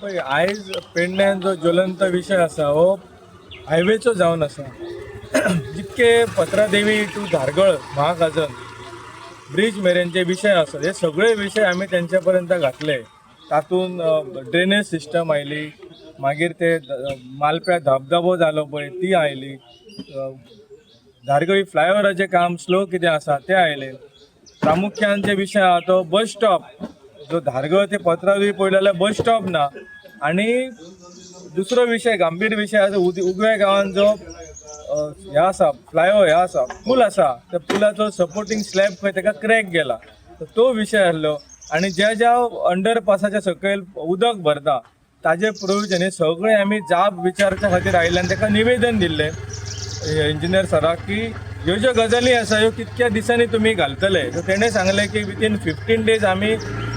पळय आयज पेडण्यान जो ज्वलंत विषय आसा हो हायवेचो जावन आसा. जितके पत्रादेवी टू धारगळ महागाजन ब्रिज मेरेनचे विशय आसा हे सगळे विशय आमी तेंच्या पर्यंत घातले. तातूंत ड्रेनेज सिस्टम आयली, मागीर ते मालप्या धबधबो जालो पळय ती आयली, धारगळी फ्लायओव्हराचें काम स्लो कितें आसा तें आयलें. प्रामुख्यान जे विशय आहा तो बस स्टॉप जो धारगळ ते पत्रादेवी पळयलें जाल्यार बस स्टॉप ना. आनी दुसरो विशय गंभीर विशय आसा उगव्या गांवांत जो हे आसा फ्लायओव्हर हे आसा पूल आसा त्या पुलाचो सपोर्टींग स्लॅब खंय ताका क्रॅक गेला. तो विशय आसलो. आनी ज्या ज्या अंडरपासाच्या सकयल उदक भरता ताजे प्रोविजन हे सगळे आमी जाप विचारच्या खातीर आयिल्ल्यान ताका निवेदन दिल्लें इंजिनियर सराक की ह्यो ज्यो गजाली आसा ह्यो कितक्या दिसांनी तुमी घालतले. सो तेणें सांगलें की विथीन 15 days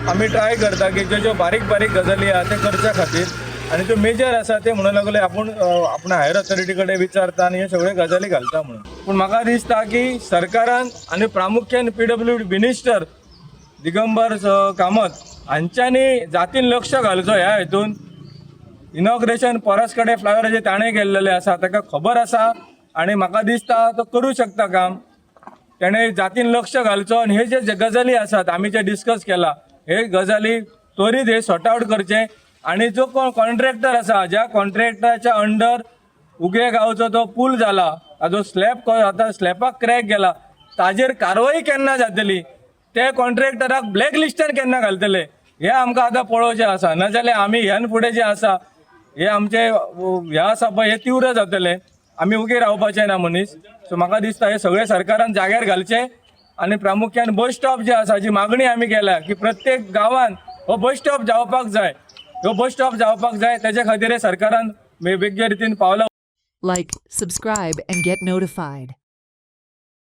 आमी ट्राय करता की ज्यो ज्यो बारीक बारीक गजाली आहा ते करच्या खातीर. आनी ज्यो मेजर आसा ते म्हणूंक लागले आपूण हायर ऑथॉरिटी कडेन विचारता आनी हे सगळे गजाली घालता म्हणून. पूण म्हाका दिसता की सरकारान आनी प्रामुख्यान PWD मिनिस्टर दिगंबर कामत हांच्यांनी जातीन लक्ष घालचो ह्या हेतून. इनॉग्रेशन परस कडेन फ्लायओव्हराचेर ताणें गेल्लेलें आसा ताका खबर आसा आनी म्हाका दिसता तो करूं शकता काम. तेणें जातीन लक्ष घालचो आनी हे जे गजाली आसात आमी जे डिस्कस केला हे गजाली त्वरीत हे सॉर्ट आउट करचे. आनी जो कोण कॉन्ट्रॅक्टर आसा ज्या कॉन्ट्रॅक्टराच्या अंडर उगवे गांवचो तो पूल जाला ताजो स्लॅब आतां स्लॅबाक क्रॅक गेला ताजेर कारवाई केन्ना जातली, ते कॉन्ट्रॅक्टराक ब्लॅक लिस्टार केन्ना घालतले हे आमकां आतां पळोवचें आसा. नाजाल्यार आमी ह्यान फुडें जें आसा हे आमचे हे आसा पळय हे तीव्र जातले. आमी उगे रावपाचे ना मनीस. सो म्हाका दिसता हे सगळे सरकारान जाग्यार घालचे. आनी प्रामुख्यान बस स्टॉप जे आसा जी मागणी आमी केल्या की प्रत्येक गांवांत हो बस स्टॉप जावपाक जाय, ह्यो बस स्टॉप जावपाक जाय तेच्या खातीर सरकारान वेगवेगळ्या रितीन पावलां. Like, subscribe, and get notified.